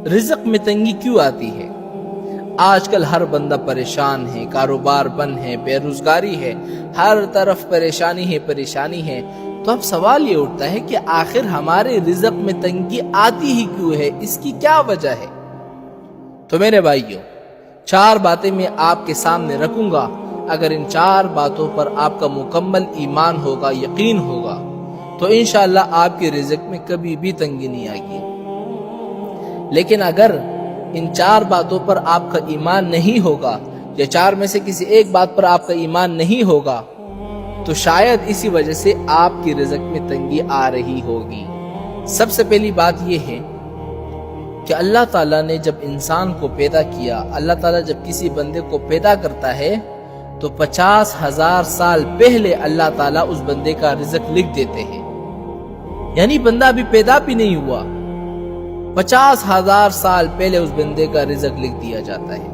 رزق میں تنگی کیوں آتی ہے؟ آج کل ہر بندہ پریشان ہے، کاروبار بند ہے، بے روزگاری ہے، ہر طرف پریشانی ہے۔ تو اب سوال یہ اٹھتا ہے کہ آخر ہمارے رزق میں تنگی آتی ہی کیوں ہے؟ اس کی کیا وجہ ہے؟ تو میرے بھائیوں، 4 باتیں میں آپ کے سامنے رکھوں گا۔ اگر ان 4 باتوں پر آپ کا مکمل ایمان ہوگا، یقین ہوگا، تو انشاءاللہ آپ کے رزق میں کبھی بھی تنگی نہیں آئے گی۔ لیکن اگر ان 4 باتوں پر آپ کا ایمان نہیں ہوگا، یا 4 میں سے کسی ایک بات پر آپ کا ایمان نہیں ہوگا، تو شاید اسی وجہ سے آپ کی رزق میں تنگی آ رہی ہوگی۔ سب سے پہلی بات یہ ہے کہ اللہ تعالیٰ نے جب انسان کو پیدا کیا، اللہ تعالیٰ جب کسی بندے کو پیدا کرتا ہے تو 50,000 سال پہلے اللہ تعالیٰ اس بندے کا رزق لکھ دیتے ہیں۔ یعنی بندہ ابھی پیدا بھی نہیں ہوا، 50,000 سال پہلے اس بندے کا رزق لکھ دیا جاتا ہے۔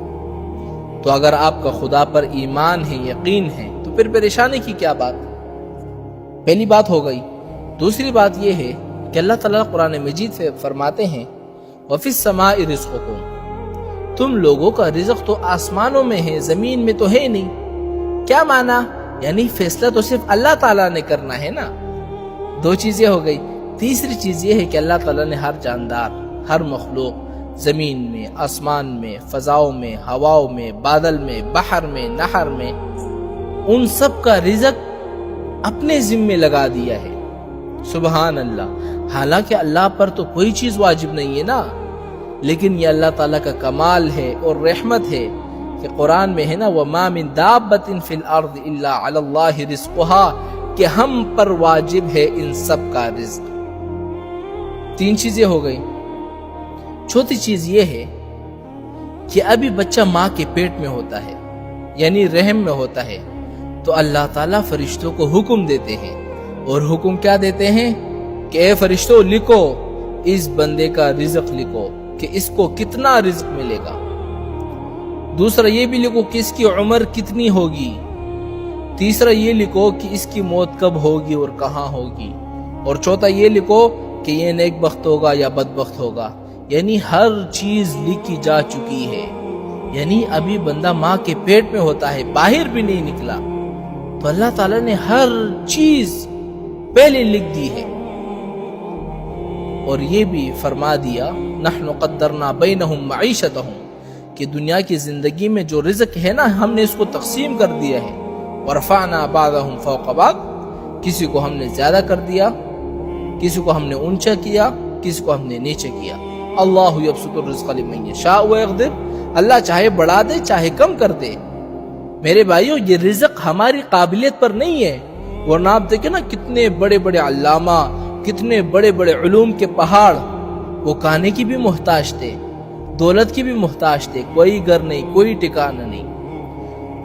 تو اگر آپ کا خدا پر ایمان ہے، یقین ہے، تو پھر پریشانی کی کیا بات؟ پہلی بات ہو گئی۔ دوسری بات یہ ہے کہ اللہ تعالیٰ قرآن مجید سے فرماتے ہیں وَفِي السَّمَاءِ رِزْقُكُمْ، تم لوگوں کا رزق تو آسمانوں میں ہے، زمین میں تو ہے نہیں۔ کیا معنی؟ یعنی فیصلہ تو صرف اللہ تعالیٰ نے کرنا ہے نا۔ 2 چیزیں ہو گئی۔ تیسری چیز یہ ہے کہ اللہ تعالیٰ نے ہر جاندار، ہر مخلوق، زمین میں، آسمان میں، فضاؤں میں، ہواؤں میں، بادل میں، بحر میں، نہر میں، ان سب کا رزق اپنے ذمے لگا دیا ہے۔ سبحان اللہ۔ حالانکہ اللہ پر تو کوئی چیز واجب نہیں ہے نا، لیکن یہ اللہ تعالیٰ کا کمال ہے اور رحمت ہے کہ قرآن میں ہے نا وَمَا مِن دَابَّةٍ فِي الْأَرْضِ إِلَّا عَلَى اللَّهِ رِزْقُهَا، کہ ہم پر واجب ہے ان سب کا رزق۔ 3 چیزیں ہو گئی۔ چوتھی چیز یہ ہے کہ ابھی بچہ ماں کے پیٹ میں ہوتا ہے، یعنی رحم میں ہوتا ہے، تو اللہ تعالیٰ فرشتوں کو حکم دیتے ہیں، اور حکم کیا دیتے ہیں کہ اے فرشتوں لکھو، اس بندے کا رزق لکھو کہ اس کو کتنا رزق ملے گا۔ دوسرا یہ بھی لکھو کہ اس کی عمر کتنی ہوگی۔ تیسرا یہ لکھو کہ اس کی موت کب ہوگی اور کہاں ہوگی۔ اور چوتھا یہ لکھو کہ یہ نیک بخت ہوگا یا بدبخت ہوگا۔ یعنی ہر چیز لکھی جا چکی ہے۔ یعنی ابھی بندہ ماں کے پیٹ میں ہوتا ہے، باہر بھی نہیں نکلا، تو اللہ تعالیٰ نے ہر چیز پہلے لکھ دی ہے۔ اور یہ بھی فرما دیا نحن قدرنا بینہم معیشتہم، کہ دنیا کی زندگی میں جو رزق ہے نا، ہم نے اس کو تقسیم کر دیا ہے۔ ورفعنا بعضهم فوق بعض، کسی کو ہم نے زیادہ کر دیا، کسی کو ہم نے اونچا کیا، کسی کو ہم نے نیچے کیا۔ اللہ یبسط الرزق لمن یشاء ویقدر، اللہ چاہے بڑھا دے چاہے کم کر دے۔ میرے بھائیوں، یہ رزق ہماری قابلیت پر نہیں ہے، ورنہ آپ دیکھیں نا کتنے بڑے بڑے علامہ، کتنے بڑے بڑے علوم کے پہاڑ، وہ کھانے کی بھی محتاج تھے، دولت کی بھی محتاج تھے، کوئی گھر نہیں، کوئی ٹھکانہ نہیں۔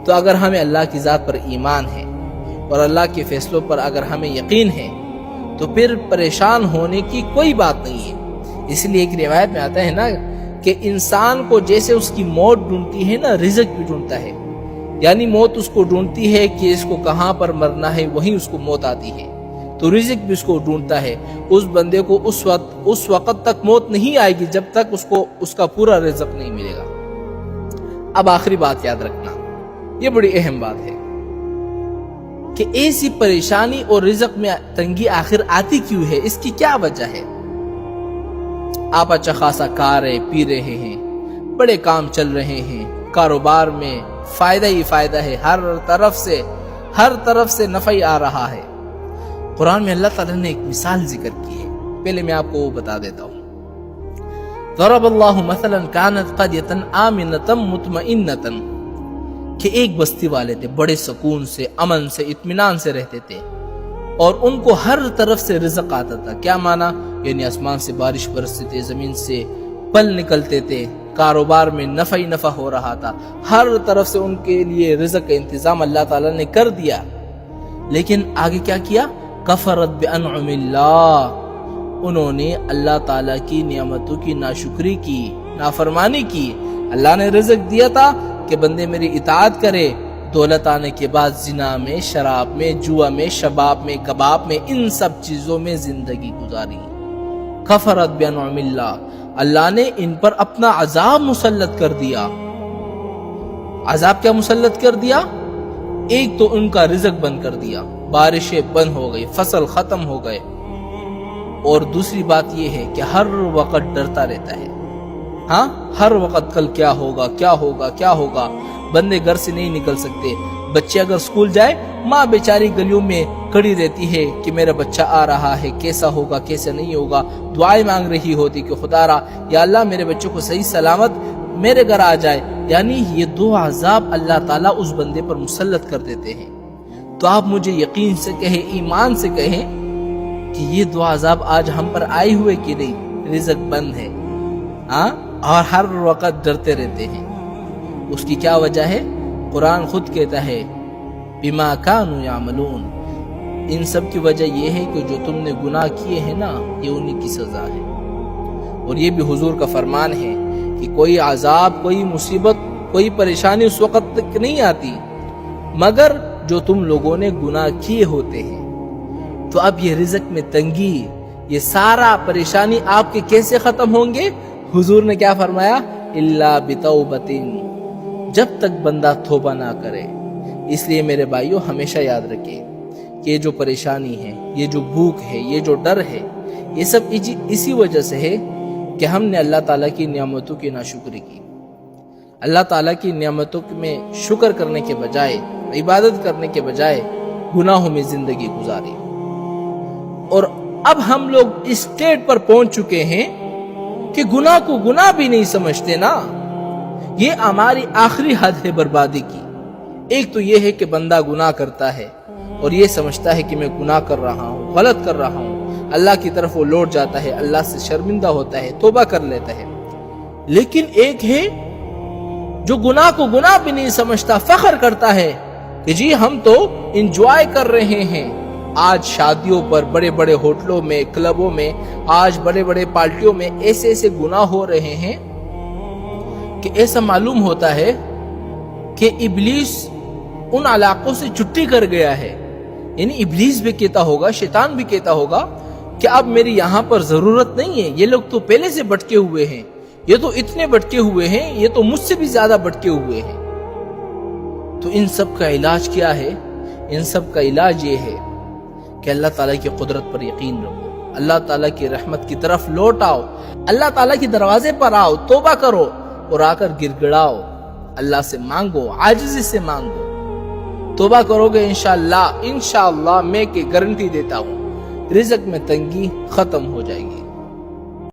تو اگر ہمیں اللہ کی ذات پر ایمان ہے اور اللہ کے فیصلوں پر اگر ہمیں یقین ہے، تو پھر پریشان ہونے کی کوئی بات نہیں ہے۔ اس لیے ایک روایت میں آتا ہے نا کہ انسان کو جیسے اس کی موت ڈھونڈتی ہے نا، رزق بھی ڈھونڈتا ہے۔ یعنی موت اس کو ڈھونڈتی ہے کہ اس کو کہاں پر مرنا ہے، وہیں اس کو موت آتی ہے، تو رزق بھی اس کو ڈھونڈتا ہے۔ اس بندے کو اس وقت تک موت نہیں آئے گی جب تک اس کو اس کا پورا رزق نہیں ملے گا۔ اب آخری بات یاد رکھنا، یہ بڑی اہم بات ہے کہ ایسی پریشانی اور رزق میں تنگی آخر آتی کیوں ہے، اس کی کیا وجہ ہے؟ آپ اچھا خاصا کھا رہے پی رہے ہیں، بڑے کام چل رہے ہیں، کاروبار میں فائدہ ہی فائدہ ہے، ہر طرف سے نفع ہی آ رہا ہے۔ قرآن میں اللہ تعالیٰ نے ایک مثال ذکر کی ہے، پہلے میں آپ کو وہ بتا دیتا ہوں۔ ضرب اللہ مثلا كانت قرية آمنة مطمئنة، کہ ایک بستی والے تھے، بڑے سکون سے، امن سے، اطمینان سے رہتے تھے، اور ان کو ہر طرف سے رزق آتا تھا۔ کیا معنی؟ یعنی آسمان سے بارش برستی تھی، زمین سے پھل نکلتے تھے، کاروبار میں نفع ہی نفع ہو رہا تھا، ہر طرف سے ان کے لیے رزق کا انتظام اللہ تعالیٰ نے کر دیا۔ لیکن آگے کیا کیا؟ کفرت بانعم اللہ، انہوں نے اللہ تعالیٰ کی نعمتوں کی ناشکری کی، نافرمانی کی۔ اللہ نے رزق دیا تھا کہ بندے میری اطاعت کرے، دولت آنے کے بعد زنا میں، شراب میں، جوا میں، شباب میں، کباب میں، ان سب چیزوں میں زندگی گزاری۔ کفرت بانعم اللہ، اللہ نے ان پر اپنا عذاب مسلط کر دیا۔ عذاب کیا مسلط کر دیا؟ ایک تو ان کا رزق بند کر دیا، بارشیں بند ہو گئی، فصل ختم ہو گئے، اور دوسری بات یہ ہے کہ ہر وقت ڈرتا رہتا ہے، ہاں ہر وقت کل کیا ہوگا کیا ہوگا کیا ہوگا۔ بندے گھر سے نہیں نکل سکتے، بچے اگر سکول جائے ماں بیچاری گلیوں میں کھڑی رہتی ہے کہ میرا بچہ آ رہا ہے، کیسا ہوگا کیسا نہیں ہوگا، دعائیں مانگ رہی ہوتی کہ خدا را یا اللہ میرے بچوں کو صحیح سلامت میرے گھر آ جائے۔ یعنی یہ دو عذاب اللہ تعالیٰ اس بندے پر مسلط کر دیتے ہیں۔ تو آپ مجھے یقین سے کہیں، ایمان سے کہیں کہ یہ دو عذاب آج ہم پر آئے ہوئے کہ نہیں؟ رزق بند ہے، ہاں، اور ہر وقت ڈرتے رہتے ہیں۔ اس کی کیا وجہ ہے؟ قرآن خود کہتا ہے بما کانوا یعملون، ان سب کی وجہ یہ ہے کہ جو تم نے گناہ کیے ہیں نا، یہ انہی کی سزا ہے۔ اور یہ بھی حضور کا فرمان ہے کہ کوئی عذاب، کوئی مصیبت، کوئی پریشانی اس وقت تک نہیں آتی مگر جو تم لوگوں نے گناہ کیے ہوتے ہیں۔ تو اب یہ رزق میں تنگی، یہ سارا پریشانی آپ کے کیسے ختم ہوں گے؟ حضور نے کیا فرمایا؟ الا بتوبۃ، جب تک بندہ توبہ نہ کرے۔ اس لیے میرے بھائیوں ہمیشہ یاد رکھیں کہ یہ جو پریشانی ہے، یہ جو بھوک ہے، یہ جو ڈر ہے، یہ سب اسی وجہ سے ہے کہ ہم نے اللہ تعالیٰ کی نعمتوں کی ناشکری کی۔ اللہ تعالیٰ کی نعمتوں میں شکر کرنے کے بجائے، عبادت کرنے کے بجائے گناہوں میں زندگی گزاری۔ اور اب ہم لوگ اس اسٹیٹ پر پہنچ چکے ہیں کہ گناہ کو گناہ بھی نہیں سمجھتے نا۔ یہ ہماری آخری حد ہے بربادی کی۔ ایک تو یہ ہے کہ بندہ گناہ کرتا ہے اور یہ سمجھتا ہے کہ میں گناہ کر رہا ہوں، غلط کر رہا ہوں، اللہ کی طرف وہ لوٹ جاتا ہے، اللہ سے شرمندہ ہوتا ہے، توبہ کر لیتا ہے۔ لیکن ایک ہے جو گناہ کو گناہ بھی نہیں سمجھتا، فخر کرتا ہے کہ جی ہم تو انجوائے کر رہے ہیں۔ آج شادیوں پر، بڑے بڑے ہوٹلوں میں، کلبوں میں، آج بڑے بڑے پارٹیوں میں ایسے ایسے گناہ ہو رہے ہیں کہ ایسا معلوم ہوتا ہے کہ ابلیس ان علاقوں سے چھٹی کر گیا ہے۔ یعنی ابلیس بھی کہتا ہوگا، شیطان بھی کہتا ہوگا کہ اب میری یہاں پر ضرورت نہیں ہے، یہ لوگ تو پہلے سے بھٹکے ہوئے ہیں، یہ تو اتنے بھٹکے ہوئے ہیں، یہ تو مجھ سے بھی زیادہ بھٹکے ہوئے ہیں۔ تو ان سب کا علاج کیا ہے؟ ان سب کا علاج یہ ہے کہ اللہ تعالیٰ کی قدرت پر یقین رکھو، اللہ تعالیٰ کی رحمت کی طرف لوٹ آؤ، اللہ تعالیٰ کے دروازے پر آؤ، توبہ کرو اور آ کر گر گڑاؤ، اللہ سے مانگو، عاجزی سے مانگو۔ توبہ کرو گے انشاءاللہ میں کہ گارنٹی دیتا ہوں رزق میں تنگی ختم ہو جائے گی۔